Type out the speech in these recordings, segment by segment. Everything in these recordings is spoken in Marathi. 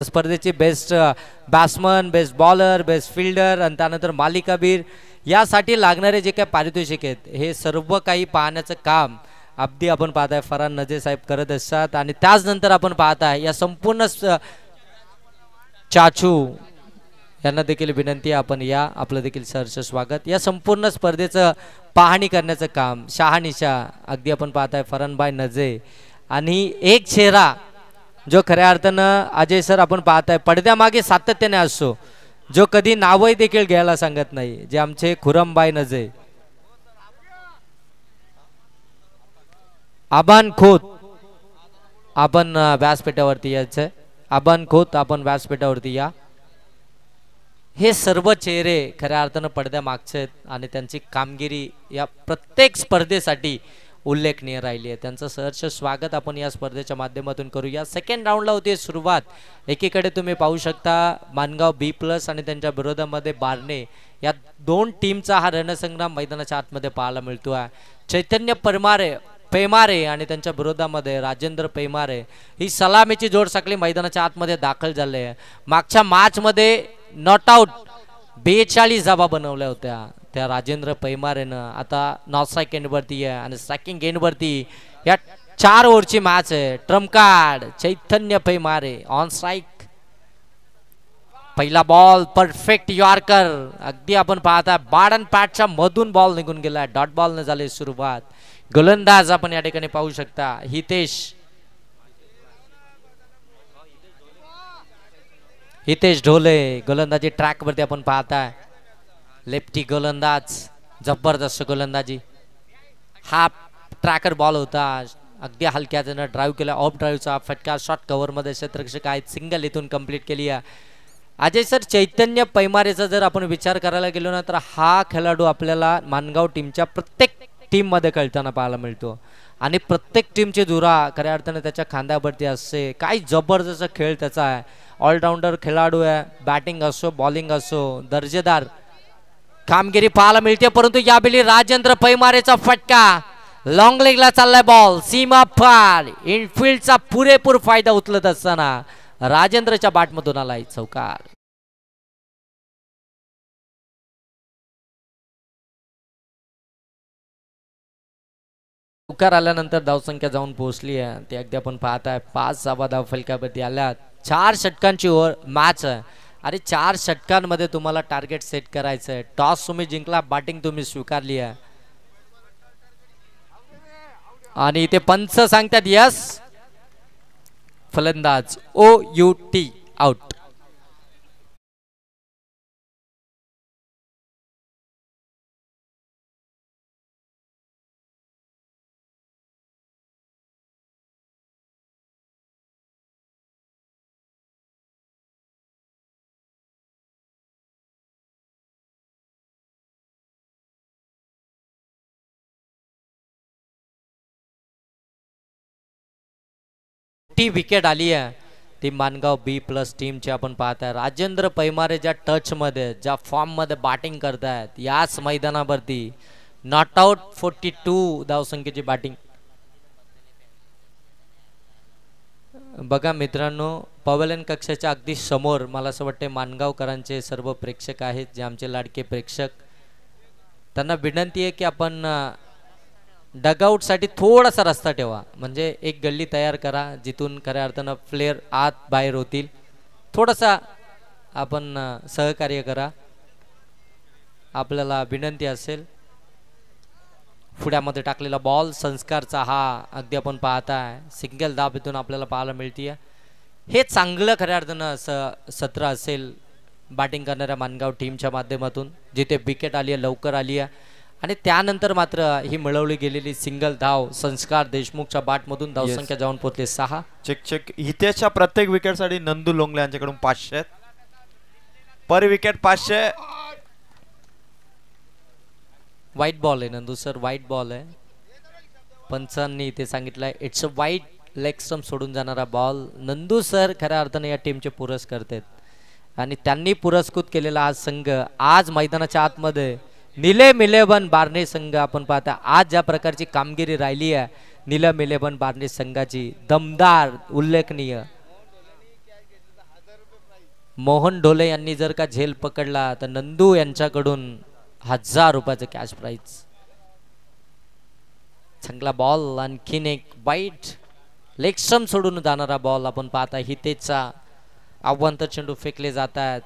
स्पर्धेची best batsman, best bowler, best fielder आणि त्यानंतर मालिकावीर यासाठी लागणारे जे काही पारितोषिक आहेत हे सर्व काही पाहण्याचं काम अगदी आपण पाहताय फरहान नजे साहेब करत असतात. आणि त्याचनंतर आपण पाहताय या संपूर्ण चाचू यांना देखील विनंती आहे आपण या, आपलं देखील सहर्ष स्वागत. या संपूर्ण स्पर्धेचं पाहणी करण्याचं काम शहानिशा अगदी आपण पाहताय फरहानभाई नजे आणि एक चेहरा जो खऱ्या अर्थानं अजय सर आपण पाहताय पडद्यामागे सातत्याने असतो, जो कधी नावही देखील घ्यायला सांगत नाही, जे आमचे खुरमबाई नजे. आबान खोत आपण व्यासपीठावरती यायचंय, आबान खोत आपण व्यासपीठावरती या. हे सर्व चेहरे खऱ्या अर्थानं पडद्या मागचे आहेत आणि त्यांची कामगिरी या प्रत्येक स्पर्धेसाठी उल्लेखनीय राहिली आहे. त्यांचं सहर्ष स्वागत आपण या स्पर्धेच्या माध्यमातून करूया. सेकंड राऊंडला होती सुरुवात. एकीकडे तुम्ही पाहू शकता मानगाव B+ आणि त्यांच्या विरोधामध्ये बारणे या दोन टीमचा हा रणसंग्राम मैदानाच्या आतमध्ये पाहायला मिळतो आहे. चैतन्य पैमारे आणि त्यांच्या विरोधामध्ये राजेंद्र पैमारे ही सलामीची जोड साखळी मैदानाच्या आतमध्ये दाखल झाले आहे. मागच्या मॅचमध्ये नॉट आउट 42 धावा बनवल्या होत्या त्या राजेंद्र पैमारेनं. आता नॉट स्ट्राईक एंडवरती आहे आणि स्ट्रायकिंग एंडवरती या 4 ओव्हरची मॅच आहे. Trump card Chaitanya Paimare on strike. पहिला बॉल परफेक्ट यॉर्कर अगदी आपण पाहता बाड पॅटच्या मधून बॉल निघून गेला. डॉट बॉलने झाली सुरुवात. गोलंदाज आपण या ठिकाणी पाहू शकता हितेश ढोले गोलंदाजी ट्रॅक वरती आपण पाहताय. लेफ्टी गोलंदाज जबरदस्त गोलंदाजी. हा ट्रॅकर बॉल होता, अगदी हलक्या त्यानं ड्राईव्ह केला. ऑफ ड्राईव्हचा फटका शॉट कव्हर मध्ये क्षेत्ररक्षक आहेत, सिंगल इथून कंप्लीट केली आहे. अजय सर चैतन्य पैमारेचा जर आपण विचार करायला गेलो ना तर हा खेळाडू आपल्याला मानगाव टीमच्या प्रत्येक टीम मध्ये खेळताना पाहायला मिळतो आणि प्रत्येक टीमची धुरा खऱ्या अर्थाने त्याच्या खांद्यावरती असते. काय जबरदस्त खेळ त्याचा आहे. ऑलराऊंडर खेळाडू आहे. बॅटिंग असो बॉलिंग असो दर्जेदार कामगिरी पाहायला मिळते. परंतु यावेळी राजेंद्र पैमारेचा फटका लॉंग लेगला चाललाय बॉल सीमा पार. इनफिल्डचा पुरेपूर फायदा उचलत असताना राजेंद्रच्या बॅटमधून आलाय चौकार. चौकार आल्यानंतर धावसंख्या जाऊन पोहोचली आहे ती अगदी आपण पाहताय 5 धावा धाव फलकावरती आल्यात. 4 षटकांची ओव्हर मॅच आहे आणि 4 षटकांमध्ये तुम्हाला टार्गेट सेट करायचं आहे. टॉस तुम्ही जिंकला, बॅटिंग तुम्ही स्वीकारली आहे आणि इथे पंच सांगतात यस. फलंदाज OUT आउट. ती विकेट आली आहे ती मानगाव B+ टीमची आपण पाहताय. राजेंद्र पैमारे ज्या टच मध्ये ज्या फॉर्म मध्ये बॅटिंग करतायत याच मैदानावरती नॉट आउट 42 धावसंख्येची बॅटिंग. बघा मित्रांनो, पवेलियन कक्षाच्या अगदी समोर मला असं वाटते मानगावकरांचे सर्व प्रेक्षक आहेत, जे आमचे लाडके प्रेक्षक. त्यांना विनंती आहे की आपण डगआउट साठी थोडासा रस्ता ठेवा, म्हणजे एक गल्ली तयार करा जिथून खऱ्या अर्थानं प्लेयर आत बाहेर होतील. थोडासा आपण सहकार्य करा, आपल्याला विनंती असेल. पुढ्यामध्ये टाकलेला बॉल संस्कारचा हा अगदी आपण पाहताय सिंगल धाव इथून आपल्याला पाहायला मिळते. हे चांगलं खऱ्या अर्थानं सत्र असेल बॅटिंग करणाऱ्या मानगाव टीमच्या माध्यमातून, जिथे विकेट आली आहे लवकर आली आहे आणि त्यानंतर मात्र ही मिळवली गेलेली सिंगल धाव संस्कार देशमुखच्या बॅटमधून धावसंख्या जाऊन पोहोचले 6. चेक हितेशच्या प्रत्येक विकेटसाठी नंदू लोंगले यांच्याकडून 500 पर विकेट 500. वाईट बॉल आहे नंदू सर, वाईट बॉल आहे. पंचांनी इथे सांगितलंय इट्स अ वाईट लेग स्टंप सोडून जाणारा बॉल. नंदू सर खऱ्या अर्थाने या टीमचे पुरस्कृत आहेत आणि त्यांनी पुरस्कृत केलेला हा संघ आज मैदानाच्या आतमध्ये नीलम 11 बारणे संघ आपण पाहता. आज ज्या प्रकारची कामगिरी राहिली आहे नीलम 11 बारणे संघाची दमदार उल्लेखनीय. मोहन ढोले यांनी जर का झेल पकडला तर नंदू यांच्याकडून 1000 रुपयाचं कॅश प्राइज. चांगला बॉल, आणखीन एक वाईट लेग स्टंप सोडून जाणारा बॉल आपण पाहता. हितेचा अवंत चेंडू फेकले जातात.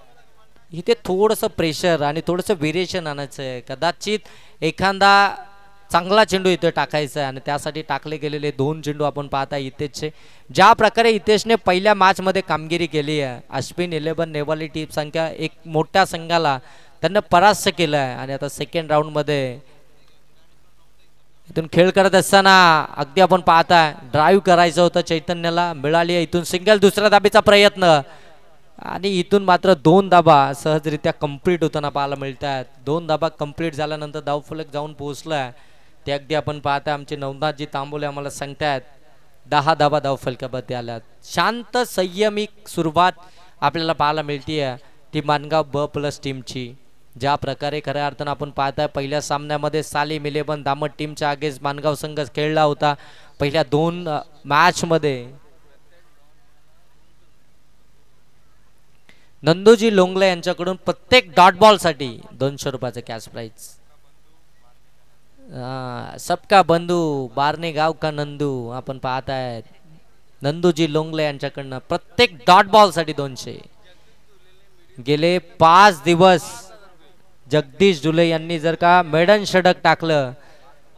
इथे थोडंसं प्रेशर आणि थोडंसं व्हेरिएशन आणायचं आहे. कदाचित एखादा चांगला चेंडू इथे टाकायचा आहे आणि त्यासाठी टाकले गेलेले 2 चेंडू आपण पाहता हितेशचे. ज्या प्रकारे हितेशने पहिल्या मॅचमध्ये कामगिरी केली आहे, अश्विन 11 नेवाली टीम संख्या एक मोठ्या संघाला त्यांना परास्त केलं आहे आणि आता सेकंड राऊंडमध्ये इथून खेळ करत असताना अगदी आपण पाहताय ड्राईव्ह करायचं होतं चैतन्याला, मिळाली आहे इथून सिंगल. दुसऱ्या धाबीचा प्रयत्न आणि इथून मात्र 2 धाबा सहजरित्या कंप्लीट होताना पाहायला मिळत आहेत. 2 धाबा कंप्लीट झाल्यानंतर धावफलक जाऊन पोहोचलाय ते अगदी आपण पाहताय. आमचे नवनाथजी तांबोले आम्हाला सांगतायत 10 धाबा धावफलकामध्ये आल्यात. शांत संयमिक सुरुवात आपल्याला पाहायला मिळतीये ती मानगाव B+ टीमची. ज्या प्रकारे खऱ्या अर्थानं आपण पाहताय पहिल्या सामन्यामध्ये सालीम 11 दामट टीमच्या अगेन्स्ट मानगाव संघ खेळला होता. पहिल्या 2 मॅच मध्ये नंदूजी लोंगले यांच्याकडून प्रत्येक डॉट बॉल साठी 200 रुपयाचं कॅश प्राइज. सबका बंधू बारणे गाव का नंदू आपण पाहताय नंदूजी लोंगले यांच्याकडनं प्रत्येक डॉट बॉल साठी 200. गेले 5 दिवस जगदीश जुले यांनी जर का मेडन षटक टाकलं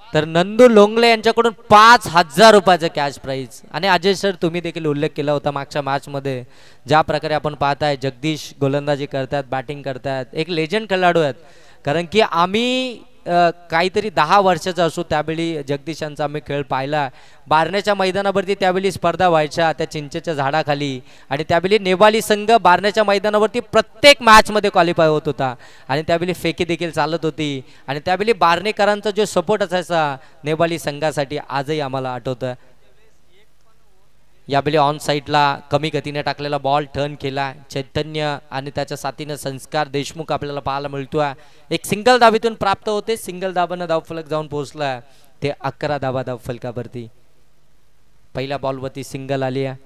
तर नंदू लोंगले यांच्याकडून 5000 रुपयाचं कॅश प्राइज. आणि अजय सर तुम्ही देखील उल्लेख केला होता मागच्या मॅच मध्ये ज्या प्रकारे आपण पाहताय जगदीश गोलंदाजी करतात, बॅटिंग करतात, एक लेजंड खेळाडू आहेत. कारण की आम्ही काहीतरी 10 वर्षाचा असो त्यावेळी जगदीश यांचा आम्ही खेळ पाहिला. बारण्याच्या मैदानावरती त्यावेळी स्पर्धा व्हायच्या त्या चिंचेच्या झाडाखाली आणि त्यावेळी नेवाली संघ बारण्याच्या मैदानावरती प्रत्येक मॅचमध्ये क्वालिफाय होत होता आणि त्यावेळी फेकी देखील चालत होती आणि त्यावेळी बारणेकरांचा जो सपोर्ट असायचा नेवाली संघासाठी आजही आम्हाला आठवतं. यावेळी ऑन साईडला कमी गतीने टाकलेला बॉल टर्न केला चैतन्य आणि त्याच्या साथीने संस्कार देशमुख आपल्याला पाहायला मिळतोय. एक सिंगल धाबीतून प्राप्त होते. सिंगल धाबानं धावफलक जाऊन पोहोचलाय ते 11 धाबा धावफलकावरती. पहिल्या बॉलवरती सिंगल आली आहे.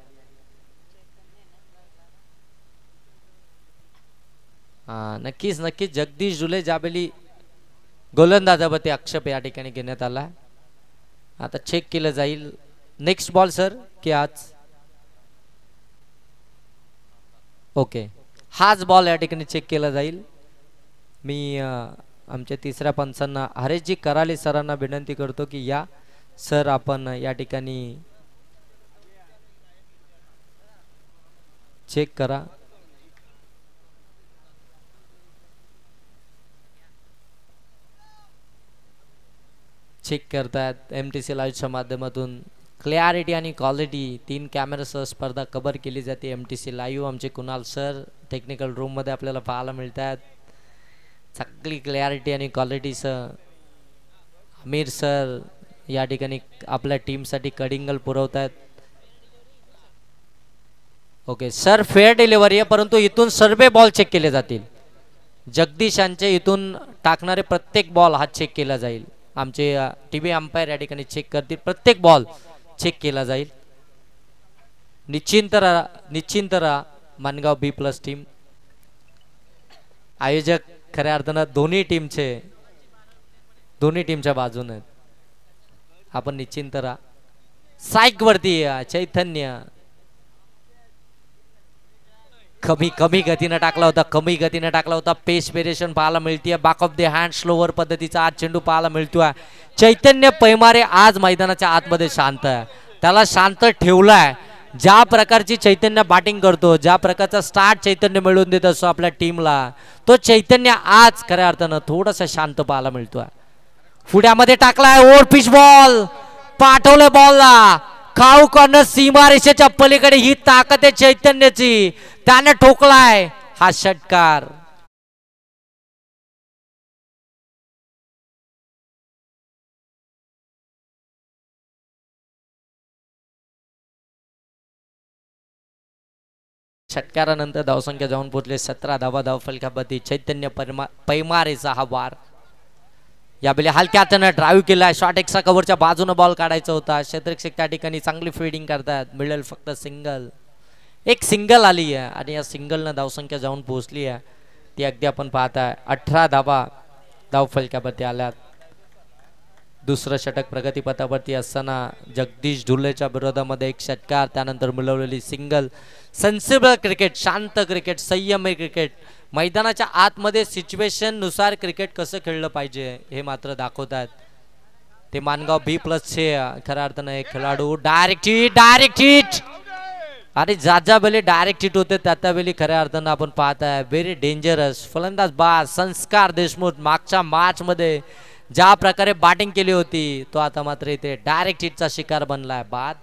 नक्कीच नक्कीच जगदीश जुले ज्यावेळी गोलंदाजावरती आक्षेप या ठिकाणी घेण्यात आला. आता चेक केलं जाईल. नेक्स्ट बॉल सर की आज ओके हाच बॉल या ठिकाणी चेक केला जाईल. मी आमच्या तिसऱ्या पंचांना हरेशजी कराले सरांना विनंती करतो की या सर आपण या ठिकाणी चेक करा. चेक करतायत MTC लाईव्हच्या माध्यमातून. क्लॅरिटी आणि क्वालिटी 3 कॅमेरासह स्पर्धा कव्हर केली जाते. MTC लाईव्ह आमचे कुणाल सर टेक्निकल रूम मध्ये आपल्याला पाहायला मिळतात. चांगली क्लॅरिटी आणि क्वालिटीसह आमिर सर या ठिकाणी आपल्या टीमसाठी कडिंगल पुरवतात. ओके सर फेअर डिलिव्हरी आहे परंतु इथून सर्व बॉल चेक केले जातील. जगदीश यांचे इथून टाकणारे प्रत्येक बॉल हा चेक केला जाईल. आमचे टीव्ही अंपायर या ठिकाणी चेक करतील. प्रत्येक बॉल चेक केला जाईल. निश्चिंत राहा मानगाव B+ टीम. आयोजक खऱ्या अर्थानं दोन्ही टीमच्या बाजूने आपण निश्चिंत राहा. साईक वरती चैतन्य कमी गतीने टाकला होता. पेस वेरिएशन पाहायला मिळते. Back of the hand slower पद्धतीचा आज चेंडू पाहायला मिळतोय. चैतन्य पैमारे आज मैदानाच्या आतमध्ये शांत आहे. त्याला शांत ठेवलाय. ज्या प्रकारची चैतन्य बॅटिंग करतो, ज्या प्रकारचा स्टार्ट चैतन्य मिळवून देत असतो आपल्या टीमला, तो चैतन्य आज खऱ्या अर्थानं थोडासा शांत पाहायला मिळतोय. पुढ्यामध्ये टाकलाय ओव्हर पिच बॉल, पाठवलं बॉलला खाऊ कॉर्नर सीमारेषेच्या पलीकडे. ही ताकद आहे चैतन्याची. त्याने ठोकलाय हा षटकार. षटकारानंतर धावसंख्या जाऊन पोहोचले 17 धावा धावफलकावरती. चैतन्य पैमारेचा हा वार. यावेळी हलक्यातनं ड्राईव्ह केला. शॉर्ट एक्स्ट्रा कव्हरच्या बाजूने बॉल काढायचा होता. क्षेत्ररक्षक त्या ठिकाणी चांगली फिल्डिंग करतात. मिळेल फक्त सिंगल. एक सिंगल आली आहे आणि या सिंगलनं धावसंख्या जाऊन पोहोचली आहे ती अगदी आपण पाहताय 18 धाबा धावफलकावरती आल्यात. दुसरं षटक प्रगतीपथावरती असताना जगदीश ढुलेच्या विरोधामध्ये एक षटकार, त्यानंतर मिळवलेली सिंगल. सेन्सिबल क्रिकेट, शांत क्रिकेट, संयमी क्रिकेट, मैदानाच्या आतमध्ये सिच्युएशन नुसार क्रिकेट कसं खेळलं पाहिजे हे मात्र दाखवतात. ते मानगाव बी प्लसचे खऱ्या अर्थानं एक खेळाडू. डायरेक्ट हिट आणि ज्या वेळी डायरेक्ट हिट होते त्या वेळी खऱ्या अर्थानं आपण पाहताय व्हेरी डेंजरस. फलंदाज बाज संस्कार देशमुख मागच्या मॅच मध्ये ज्या प्रकारे बॅटिंग केली होती तो आता मात्र इथे डायरेक्ट हिटचा शिकार बनलाय. बाद.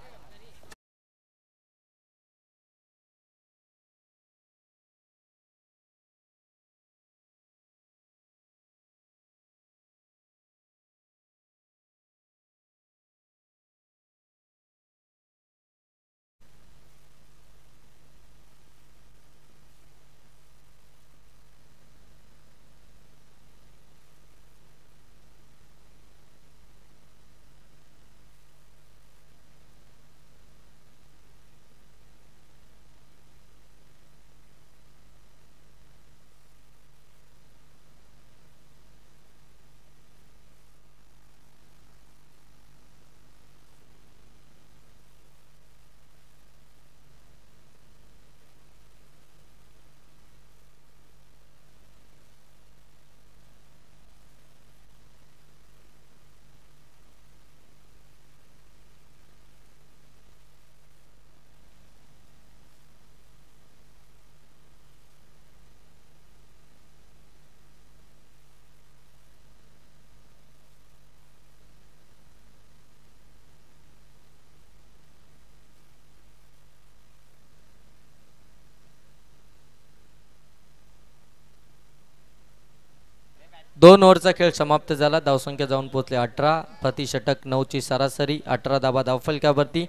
दोन ओव्हरचा खेळ समाप्त झाला. धावसंख्या जाऊन पोहोचले 18. प्रति षटक 9 ची सरासरी, 18 धाबा धावफलकावरती.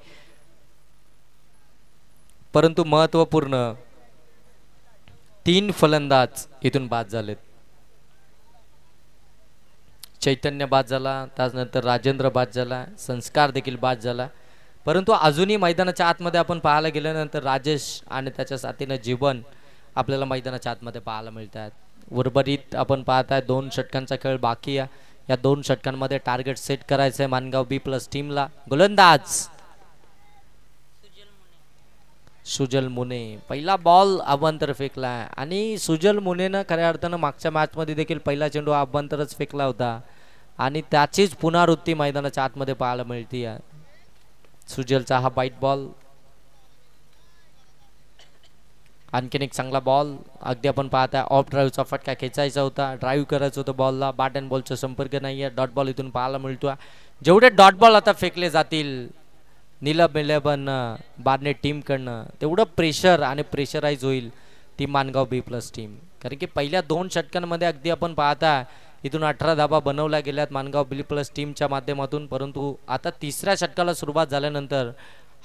परंतु महत्वपूर्ण 3 फलंदाज इथून बाद झालेत. चैतन्य बाद झाला, त्यानंतर राजेंद्र बाद झाला, संस्कार देखील बाद झाला. परंतु अजूनही मैदानाच्या आतमध्ये आपण पाहायला गेल्यानंतर राजेश आणि त्याच्या साथीनं जीवन आपल्याला मैदानाच्या आतमध्ये पाहायला मिळतात. उर्वरित आपण पाहताय 2 षटकांचा खेळ बाकी आहे. या 2 षटकांमध्ये टार्गेट सेट करायचं आहे मानगाव बी प्लस टीमला. गोलंदाज सुजल मुने, पहिला बॉल अभ्यंतर फेकला आणि सुजल मुनेनं खऱ्या अर्थानं मागच्या मॅच मध्ये देखील पहिला चेंडू अभ्यंतरच फेकला होता आणि त्याचीच पुनरावृत्ती मैदानाच्या आतमध्ये पाहायला मिळते. सुजलचा हा वाईट बॉल. आणखीन एक चांगला बॉल. अगदी आपण पाहताय ऑफ ड्राईव्हचा फटका खेचायचा होता, ड्राईव्ह करायचं होतं बॉलला. बॅट अँड बॉलचा संपर्क नाहीये. डॉट बॉल इथून पाहायला मिळतो. जेवढे डॉट बॉल आता फेकले जातील नीलम 11 बारने टीम कडनं तेवढं प्रेशर आणि प्रेशराईज होईल ती मानगाव बी प्लस टीम. कारण की पहिल्या 2 षटकांमध्ये अगदी आपण पाहता इथून 18 धाबा बनवल्या गेल्यात मानगाव बी प्लस टीमच्या माध्यमातून. परंतु आता तिसऱ्या षटकाला सुरुवात झाल्यानंतर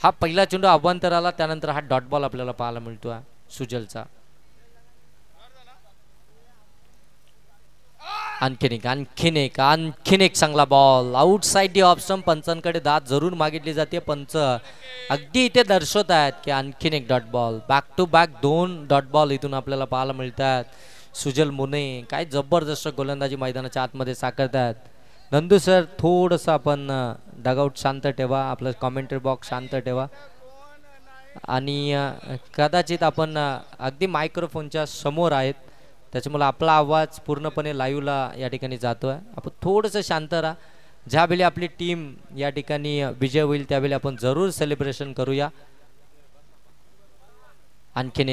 हा पहिला चेंडू अभ्यंतराला, त्यानंतर हा डॉट बॉल आपल्याला पाहायला मिळतो सुजलचा. आणखीन एक चांगला बॉल आउटसाइड दी ऑप्शन. पंचांकडे दाद जरूर मागितली जाते. पंच अगदी इथे दर्शवत आहेत की आणखीन एक dot ball. Back to back 2 dot ball इथून आपल्याला पाहायला मिळतात. सुजल मुने काय जबरदस्त गोलंदाजी मैदानाच्या आतमध्ये साकारतात. नंदू सर थोडंसं आपण डगआउट शांत ठेवा, आपलं कॉमेंटरी बॉक्स शांत ठेवा आणि कदाचित आपण अगदी मायक्रोफोनच्या समोर आहेत त्याच्यामुळे आपला आवाज पूर्णपणे लाईव्हला या ठिकाणी जातोय. आपण थोडंसं शांत राहा. ज्यावेळी आपली टीम या ठिकाणी विजय होईल त्यावेळी आपण जरूर सेलिब्रेशन करूया. आणखीन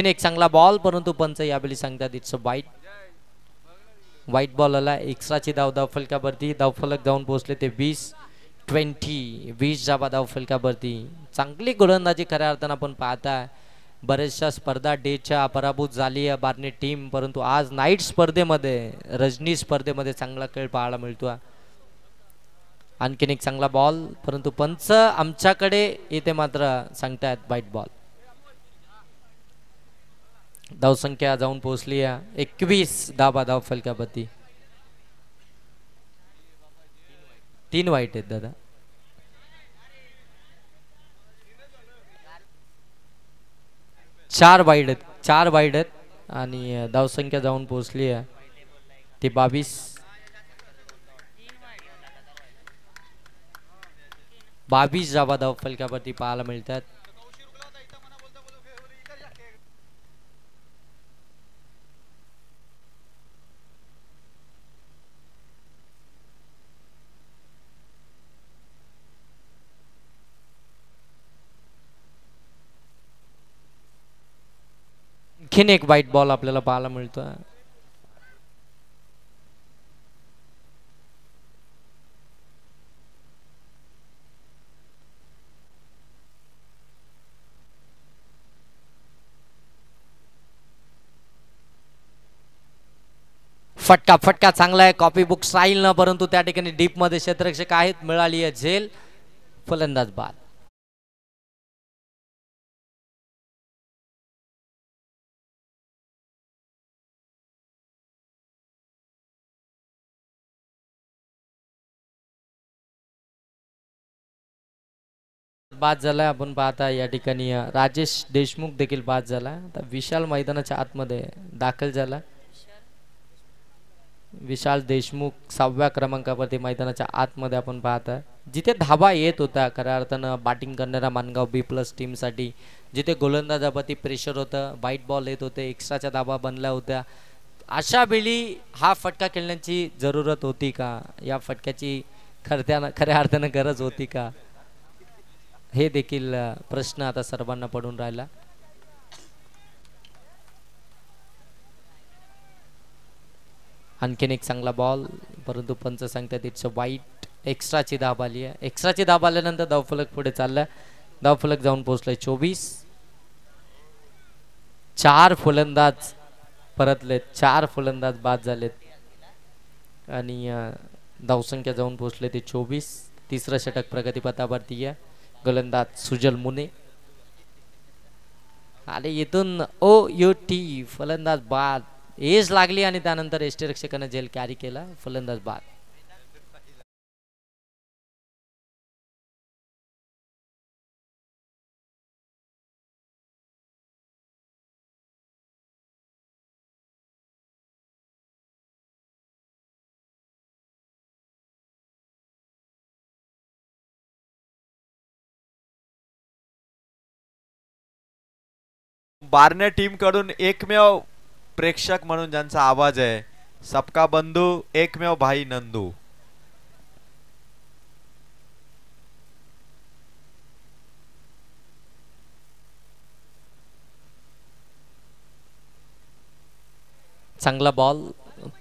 एक चांगला बॉल, परंतु पंच यावेळी सांगतात इट्स अ वाईट बॉल आला. एक्स्ट्राची धावफलकावरती. धावफलक जाऊन पोहोचले ते 20 धाबा धावफलकावरती. चांगली गोलंदाजी खऱ्या अर्थानं आपण पाहताय. बऱ्याचशा स्पर्धा डेच्या पराभूत झाली आहे बारने टीम, परंतु आज नाईट स्पर्धेमध्ये रजनी स्पर्धेमध्ये चांगला खेळ पाहायला मिळतो. आणखीन एक चांगला बॉल, परंतु पंच आमच्याकडे इथे मात्र सांगतायत वाईट बॉल. धावसंख्या जाऊन पोहोचली आहे 21 धाबा धावफलकावरती. 3 वाईट आहेत दादा. चार वाईड आहेत आणि धावसंख्या जाऊन पोहोचली आहे ती 22. 22 धावा धावफलकावरती पाहायला मिळतात. आणखीन एक वाईट बॉल आपल्याला पाहायला मिळतोय. फटका चांगला आहे कॉपी बुक स्टाईल न, परंतु त्या ठिकाणी डीप मध्ये क्षेत्ररक्षक आहेत, मिळाली आहे झेल. फलंदाज बाद. बाद झालाय. आपण पाहता या ठिकाणी राजेश देशमुख देखील बाद झाला. आता विशाल मैदानाच्या आतमध्ये दाखल झाला. विशाल देशमुख 6व्या क्रमांकावरती मैदानाच्या आतमध्ये आपण पाहता. जिथे धाबा येत होता खऱ्या अर्थानं बॅटिंग करणाऱ्या मानगाव B+ टीमसाठी, जिथे गोलंदाजावरती प्रेशर होतं, वाईट बॉल येत होते, एक्स्ट्राच्या धाबा बनल्या होत्या, अशा वेळी हा फटका खेळण्याची जरूरत होती का? या फटक्याची खऱ्या अर्थानं गरज होती का? हे देखील प्रश्न आता सर्वांना पडून राहिला. आणखीन एक चांगला बॉल, परंतु पंच सांगतात इट्स वाईट. एक्स्ट्राची धाब आली आहे. एक्स्ट्राची धाब आल्यानंतर धावफलक पुढे चाललाय. धावफलक जाऊन पोहोचलाय 24. 4 फलंदाज परतलेत, 4 फलंदाज बाद झालेत आणि धावसंख्या जाऊन पोहोचले ते 24. तिसरं षटक प्रगतीपथावरती आहे. गोलंदाज सुजल मुने आणि इथून OUT फलंदाज बाद. एज लागली आणि त्यानंतर यष्टिरक्षकाने झेल कॅरी केला. फलंदाज बाद. बारणे टीम कडून एकमेव प्रेक्षक म्हणून ज्यांचा आवाज आहे, सबका बंधू एकमेव भाई नंदू. चांगला बॉल.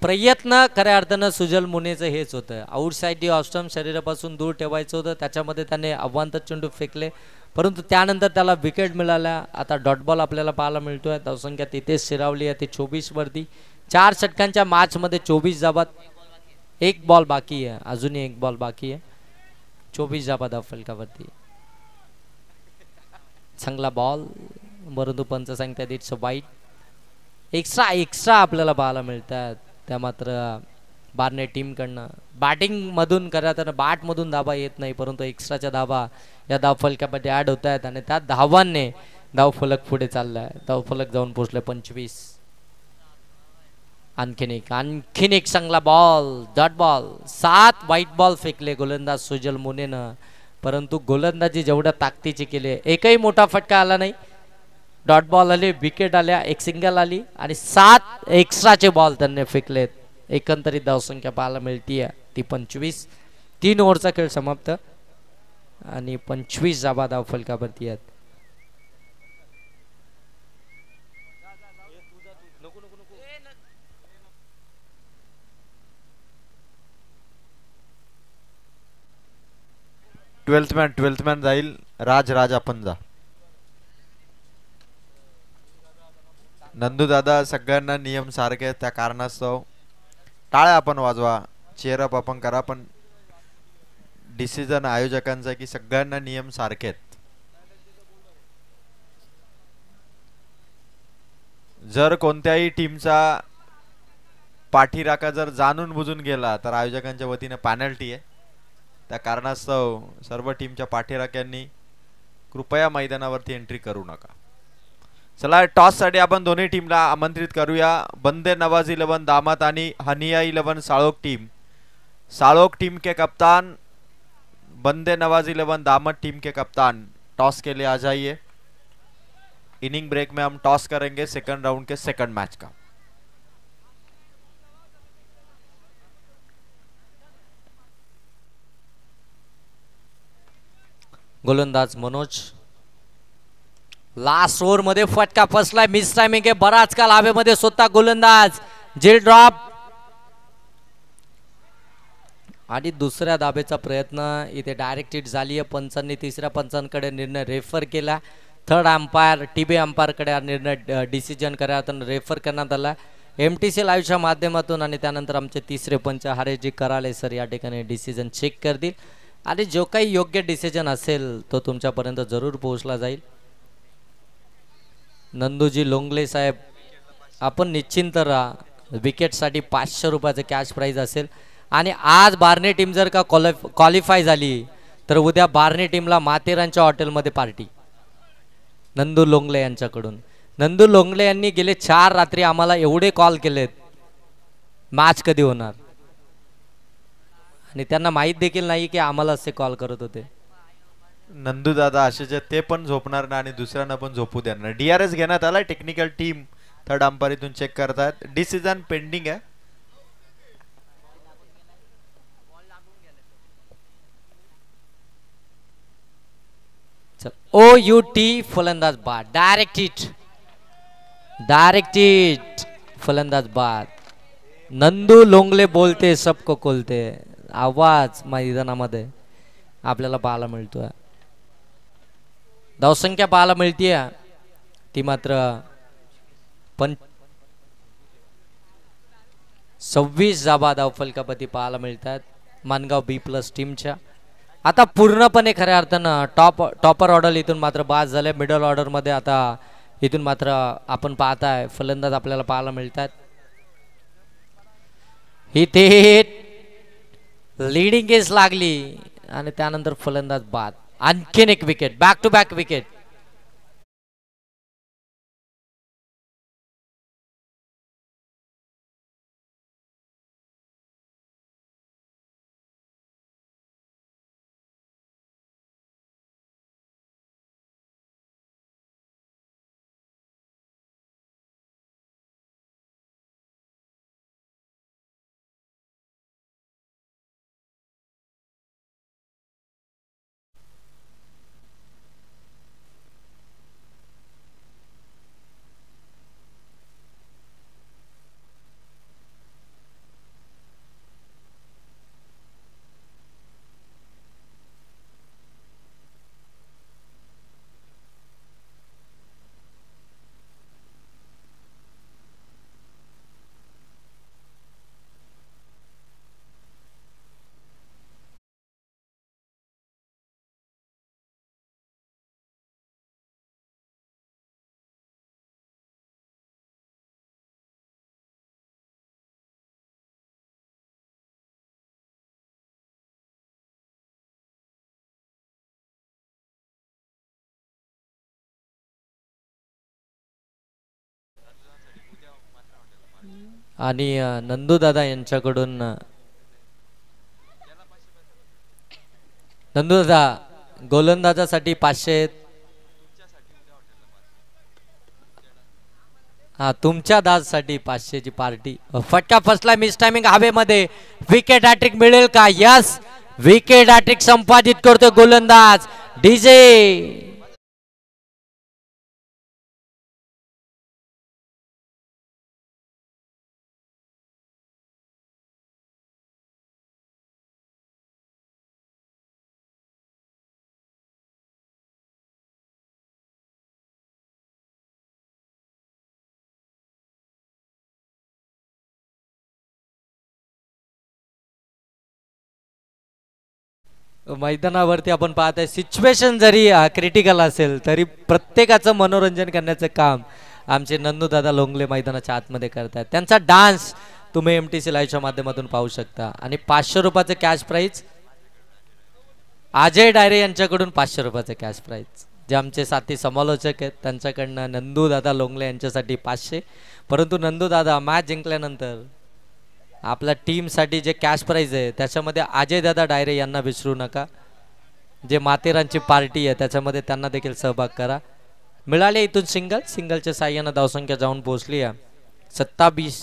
प्रयत्न खऱ्या अर्थानं सुजल मुनेचं हेच होतं, आउटसाइड दी ऑस्टम शरीरापासून दूर ठेवायचं होतं. त्याच्यामध्ये त्याने अवांतर चेंडू फेकले, परंतु त्यानंतर त्याला विकेट मिळाल्या. आता डॉट बॉल आपल्याला पाहायला मिळतोय. धावसंख्या तिथेच शिरावली आहे ती 24 वरती. 4 षटकांच्या मॅच मध्ये 24 धावा. एक बॉल बाकी आहे, अजूनही एक बॉल बाकी आहे. 24 धावा धावफलकावरती. चांगला बॉल, परंतु पंच सांगतात इट्स वाईट. एक्स्ट्रा आपल्याला पाहायला मिळतात. त्या मात्र बारणे टीम कडनं बॅटिंग मधून करत बॅट मधून धावा येत नाही, परंतु एक्स्ट्राच्या धावा या धावफलकामध्ये ऍड होत आहेत आणि त्या धावांनी धावफलक पुढे चाललाय. धावफलक जाऊन पोहोचले 25. आणखीन एक चांगला ball, dot ball. 7 white ball फेकले गोलंदाज सुजल मुनेनं, परंतु गोलंदाजी जेवढ्या ताकदीची केली, एकही मोठा फटका आला नाही. डॉट बॉल आले, विकेट आल्या, एक सिंगल आली आणि 7 एक्स्ट्राचे बॉल त्यांनी फेकलेत. एकंदरीत धावसंख्या पाहायला मिळतीये ती 25. 3 ओव्हरचा खेळ समाप्त आणि 25 धावा धावफलकावरती आहेत. ट्वेल्थ मॅन जाईल राज आपण जा. नंदू दादा, सगळ्यांना नियम सारखे, त्या कारणास्तव टाळ्या आपण वाजवा, चेअरअप आपण करा, पण डिसिजन आयोजकांचा की सगळ्यांना नियम सारखे आहेत. जर कोणत्याही टीमचा पाठीराखा जर जाणून बुजून गेला तर आयोजकांच्या वतीने पॅनल्टी आहे. त्या कारणास्तव सर्व टीमच्या पाठीराख्यांनी कृपया मैदानावरती एंट्री करू नका. चला टॉस साठी आपण दोन्ही टीमला आमंत्रित करूया. बंदे नवाज 11 दामत आणि हनिया 11 साळोक टीम. साळोक टीम के कप्तान बंदे नवाज 11 दामत टीम के कप्तान टॉस के लिए आ जाइए. इनिंग ब्रेक में हम टॉस करेंगे सेकंड राउंड के सेकंड मैच का. गोलंदाज मनोज. लास्ट ओव्हर मध्ये फटका फसलाय. मिस टायमिंग आहे. बराच काल हवेमध्ये स्वतः गोलंदाज जेल ड्रॉप आणि दुसऱ्या दाबेचा प्रयत्न इथे डायरेक्ट हिट झाली आहे. पंचांनी तिसऱ्या पंचांकडे निर्णय रेफर केला. थर्ड अंपायर टीबी अंपायरकडे हा निर्णय डिसिजन करण्यात रेफर करण्यात आला. MTC लाईव्हच्या माध्यमातून आणि त्यानंतर आमचे तिसरे पंच हरेशजी कराले सर या ठिकाणी डिसिजन चेक करतील आणि जो काही योग्य डिसिजन असेल तो तुमच्यापर्यंत जरूर पोहोचला जाईल. नंदूजी लोंगले साहेब आपण निश्चिंत राहा. विकेटसाठी 500 रुपयाचं कॅश प्राईज असेल आणि आज बार्ने टीम जर का क्वालिफाय झाली तर उद्या बार्ने टीमला माथेरानच्या हॉटेलमध्ये पार्टी नंदू लोंगले यांच्याकडून. नंदू लोंगले यांनी गेले 4 रात्री आम्हाला एवढे कॉल केलेत मॅच कधी होणार आणि त्यांना माहीत देखील नाही की आम्हाला असे कॉल करत होते. नंदू दादा असे ते पण झोपणार ना आणि दुसऱ्यांना पण झोपू देणार. DRS घेण्यात आलाय. टेक्निकल टीम थर्ड अंपायर इथून चेक करतात. डिसिजन पेंडिंग आहे. OUT फलंदाज बाद. डायरेक्ट हिट फलंदाज बाद. नंदू लोंगले बोलते सबको खोलते आवाज मैदानामध्ये आपल्याला पाहायला मिळतोय. धावसंख्या पाहायला मिळतीये ती मात्र 26 जाबा धावफलकापती पाहायला मिळतात मानगाव B+ टीमच्या. आता पूर्णपणे खऱ्या अर्थानं टॉपर ऑर्डर इथून मात्र बाद झाले. मिडल ऑर्डर मध्ये आता इथून मात्र आपण पाहताय फलंदाज आपल्याला पाहायला मिळतात. ही थेट लीडिंग केस लागली आणि त्यानंतर फलंदाज बाद. आणखीन एक wicket. Back to back wicket. आणि नंदू दादा यांच्याकडून नंदू दादा गोलंदाजासाठी 500. हा तुमच्या दादासाठी 500 ची पार्टी. फटका फसला. मिस टायमिंग हवेमध्ये. विकेट हॅट्रिक मिळेल का? यस विकेट हॅट्रिक संपादित करतो गोलंदाज डीजे. मैदानावरती आपण पाहताय सिच्युएशन जरी क्रिटिकल असेल तरी प्रत्येकाचं मनोरंजन करण्याचं काम आमचे नंदू दादा लोंगले मैदानाच्या आतमध्ये करतात. त्यांचा डान्स तुम्ही MTC लाईव्हच्या माध्यमातून पाहू शकता. आणि 500 रुपयाचं कॅश प्राइज अजय डायरे यांच्याकडून 500 रुपयाचं कॅश प्राइज. जे आमचे साथी समालोचक आहेत त्यांच्याकडनं नंदू दादा लोंगले यांच्यासाठी 500. परंतु नंदू दादा मॅच जिंकल्यानंतर आपल्या टीमसाठी जे कॅश प्राईज आहे त्याच्यामध्ये अजय दादा डायरे यांना विसरू नका. जे माथेरानची पार्टी आहे त्याच्यामध्ये त्यांना देखील सहभाग करा. मिळाले इथून सिंगलच्या साह्यानं धावसंख्या जाऊन पोहोचली आहे 27.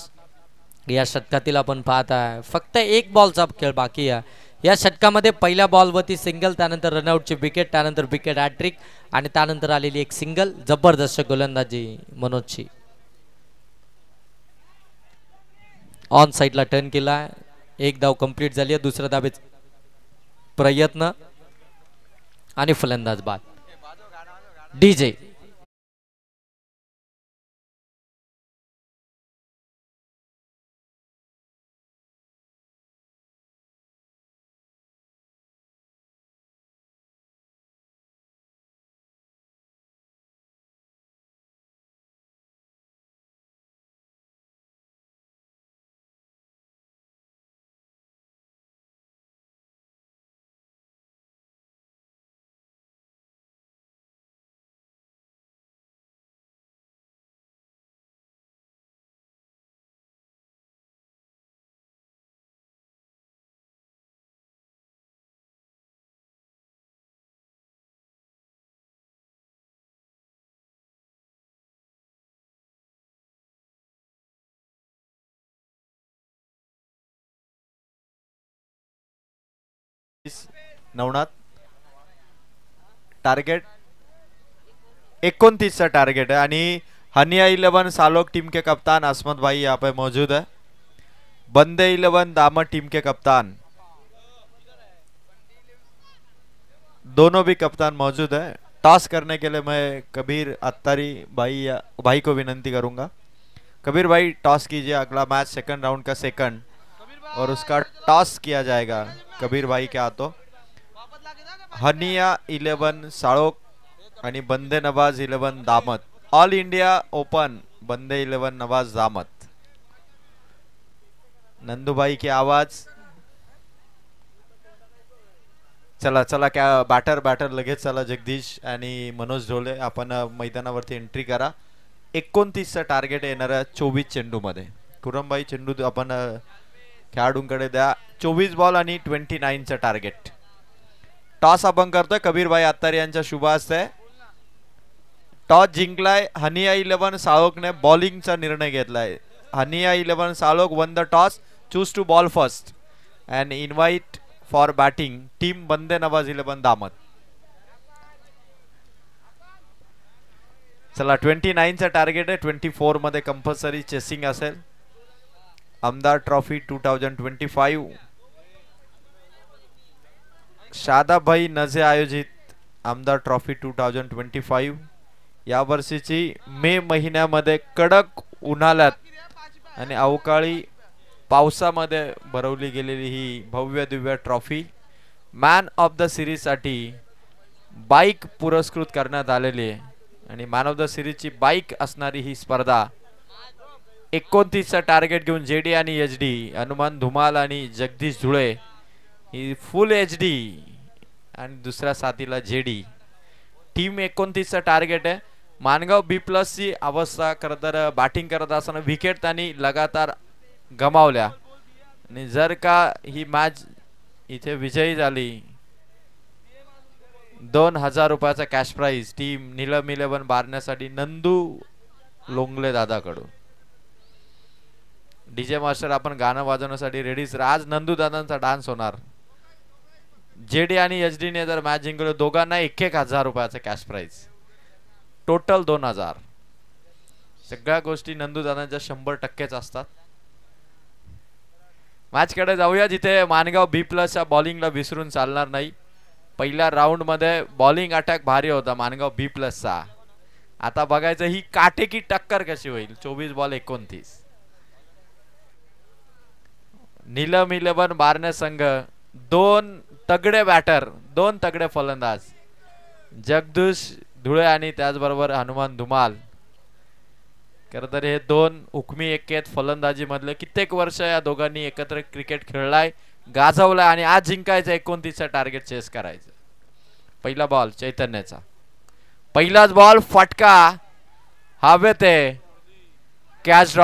या षटकातील आपण पाहत आहे फक्त एक बॉलचा खेळ बाकी आहे. या षटकामध्ये पहिल्या बॉलवरती सिंगल, त्यानंतर रनआउटची विकेट, त्यानंतर विकेट हॅट्रिक आणि त्यानंतर आलेली एक सिंगल. जबरदस्त गोलंदाजी मनोजची. ऑन साईडला टर्न केला, एक धाव कंप्लीट झाली आहे. दुसऱ्या धावेचा प्रयत्न आणि फलंदाज बाद. डीजे नवनाथ टार्गेट 29 टारगेट है आणि हनिया 11 सालोक टीम के कप्तान असमत भाई यहाँ पे मौजूद है. बंदे 11 दामद टीम के कप्तान दोनों भी कप्तान मौजूद है. टॉस करने के लिए मैं कबीर अत्तारी भाई को विनंती करूंगा. कबीर भाई टॉस कीजिए. अगला मैच सेकंड राउंड का सेकंड और उसका टॉस किया जाएगा कबीर भाई के हाथों. हनिया 11 साळोक आणि बंदे नवाज 11 दामद. ऑल इंडिया ओपन बंदे 11 नवाज दामद. नंदूभाई की आवाज. चला चला क्या बॅटर लगेच चला. जगदीश आणि मनोज ढोले आपण मैदानावरती एंट्री करा. 29 टार्गेट येणाऱ्या 24 चेंडू मध्ये. कुरमभाई चेंडू आपण खेळाडूंकडे द्या. 24 बॉल आणि 29 टार्गेट. टॉस आपण करतोय कबीर भाई अत्तारी यांच्या शुभ हस्ते. टॉस जिंकलाय हनिया 11 साळोकने बॉलिंगचा निर्णय घेतलाय. Haniya 11 Salok won the toss, choose to bowl first and invite for batting team Bande Nawaz 11 दामद. चला 29 टार्गेट आहे. 24 मध्ये कंपल्सरी चेसिंग असेल. आमदार ट्रॉफी 2025 शादाभाई नजे आयोजित आमदार ट्रॉफी 2025 या वर्षीची मे महिन्यामध्ये कडक उन्हाळ्यात आणि अवकाळी पावसामध्ये भरवली गेलेली ही भव्य Divya trophy man of the series साठी बाईक पुरस्कृत करण्यात आलेली आहे. आणि मॅन ऑफ द सिरीजची बाईक असणारी ही स्पर्धा 29 टार्गेट घेऊन जेडी आणि एचडी हनुमान धुमाल आणि जगदीश धुळे ही फुल एचडी आणि दुसऱ्या साथीला जेडी. टीम 29 टार्गेट आहे. मानगाव बी प्लस ची अवस्था खरतर बॅटिंग करत असताना विकेट त्यांनी लगातार गमावल्या आणि जर का ही मॅच इथे विजयी झाली 2000 रुपयाचा कॅश प्राइज टीम नीलम 11 बारण्यासाठी नंदू लोंगले दादाकडून. डीजे मास्टर आपण गाणं वाजवण्यासाठी रेडीच. आज नंदू दादांचा डान्स होणार. जेडी आणि एचडी ने जर मॅच जिंकलो दोघांना 1000 रुपयाचा कॅश प्राइज, टोटल 2000. सगळ्या गोष्टी नंदू दादांच्या 100% असतात. मॅच कडे जाऊया जिथे मानगाव बी प्लसच्या बॉलिंगला विसरून चालणार नाही. पहिल्या राऊंड मध्ये बॉलिंग अटॅक भारी होता मानगाव बी प्लसचा. आता बघायचं ही काटेकी टक्कर कशी होईल. 24 बॉल 29. नीलम 11 बारणे संघ 2 तगडे बॅटर, 2 तगडे फलंदाज जगदीश धुळे आणि त्याचबरोबर हनुमान धुमाल. खरं तर हे 2 हुकमी एकेत फलंदाजी मधले कित्येक वर्ष या दोघांनी एकत्र क्रिकेट खेळलाय, गाजवलाय आणि आज जिंकायचं 29 टार्गेट चेस करायचं. पहिला बॉल चैतन्याचा पहिलाच बॉल फटका हवेत आहे. Catch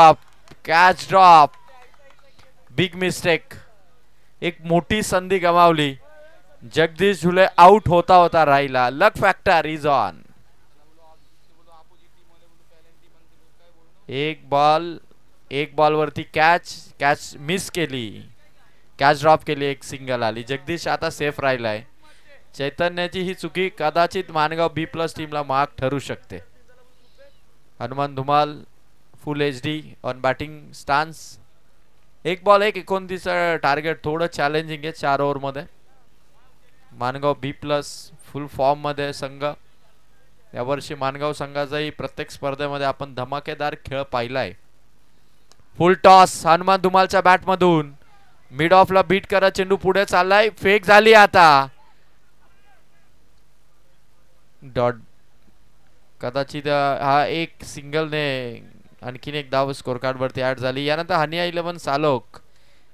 drop big mistake. एक मोठी संधी गमावली. जगदीश झुले आउट होता होता राहिला. लक फॅक्टर इज ऑन. एक बॉल वरती कॅच मिस केली. कॅच ड्रॉप केली. एक सिंगल आली. जगदीश आता सेफ राहिलाय. चैतन्याची ही चुकी कदाचित मानगाव बी प्लस टीमला मार्क ठरू शकते. हनुमान धुमाल फुल HD on batting stance. 1 ball 1 29 target थोडं चॅलेंजिंग आहे 4 ओव्हर मध्ये. मानगाव बी प्लस फुल फॉर्म मध्ये संघ. यावर्षी मानगाव संघाचाही प्रत्येक स्पर्धेमध्ये आपण धमाकेदार खेळ पाहिलाय. फुल टॉस हनुमान धुमालच्या बॅट मधून मिड ऑफला बीट करत चेंडू पुढे चाललाय. फेक झाली आता. डॉट कदाचित हा एक सिंगलने आणखीन एक धाव स्कोर कार्ड वरती ऍड झाली. यानंतर हनिया 11 सालोक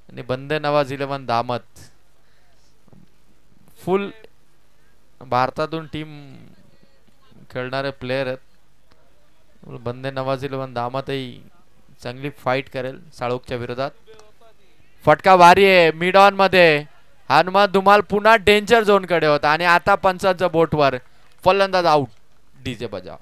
आणि बंदे नवाज 11 दामत. फुल भारतातून टीम खेळणारे प्लेयर आहेत. बंदे नवाज 11 दामतही चांगली फाईट करेल साळोकच्या विरोधात. फटका भारी आहे मिड ऑन मध्ये. हनुमान धुमाल पुन्हा डेंजर झोन कडे होता आणि आता पंचांच्या बोटवर. फलंदाज आउट. डीजे बजाव.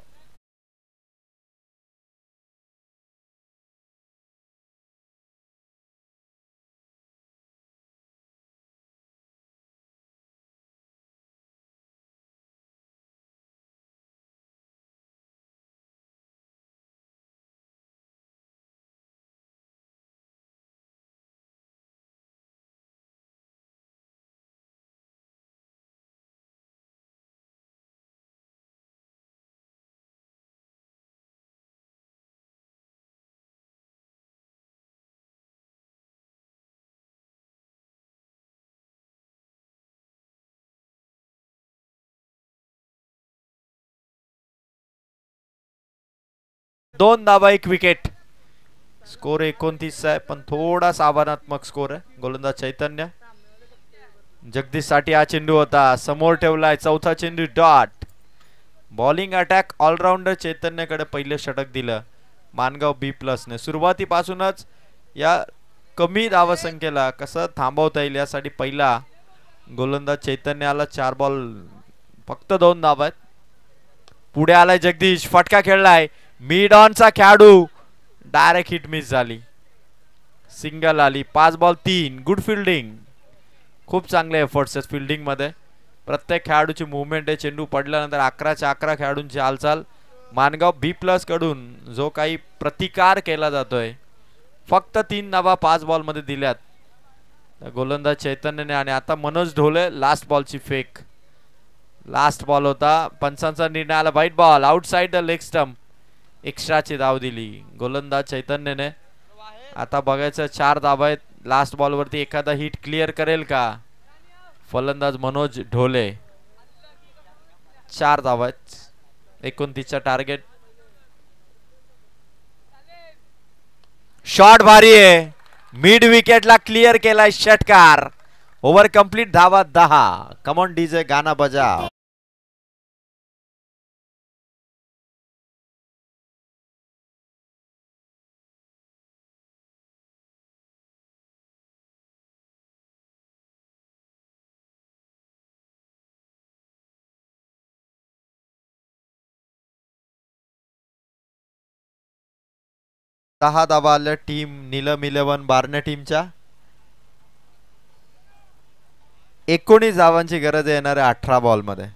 दोन धावा 1 विकेट. स्कोर 29 आहे पण थोडासा आव्हानात्मक स्कोर आहे. गोलंदाज चैतन्य. जगदीश साठी हा चेंडू होता. समोर ठेवलाय. चौथा चेंडू डॉट. बॉलिंग अटॅक ऑलराऊंडर चैतन्यकडे पहिले षटक दिलं मानगाव बी प्लस ने. सुरुवातीपासूनच या कमी धावसंख्येला कसं थांबवता येईल यासाठी पहिला गोलंदाज चैतन्याला 4 बॉल फक्त 2 धावा आहेत. पुढे आलाय जगदीश. फटका खेळलाय. मिड ऑनचा खेळाडू. डायरेक्ट हिट मिस झाली. सिंगल आली. 5 बॉल 3. Good fielding. खूप चांगले एफर्ट्स आहेत फिल्डिंग मध्ये. प्रत्येक खेळाडूची मुवमेंट आहे. चेंडू पडल्यानंतर 11च्या 11 खेळाडूंची हालचाल. मानगाव बी प्लस कडून जो काही प्रतिकार केला जातोय. फक्त 3 धावा 5 बॉल मध्ये दिल्यात गोलंदाज चैतन्यने. आणि आता मनोज ढोले लास्ट बॉलची फेक. लास्ट बॉल होता. पंचांचा निर्णय आला. White ball outside the leg stump. एक्स्ट्राची धाव दिली गोलंदाज चैतन्यने. आता बघायचं 4 धावा आहेत. लास्ट बॉल वरती एखादा हिट क्लिअर करेल का फलंदाज मनोज ढोले. 4 धावा आहेत. 29चा टार्गेट. शॉट भारी आहे. मिड विकेटला क्लिअर केलाय षटकार. Over complete. धावा 10. कमॉन डीजे गाना बजाव. दहा धावा आल्या टीम नीलम 11 बारणे टीमच्या. 19 धावांची गरज येणाऱ्या 18 बॉल मध्ये.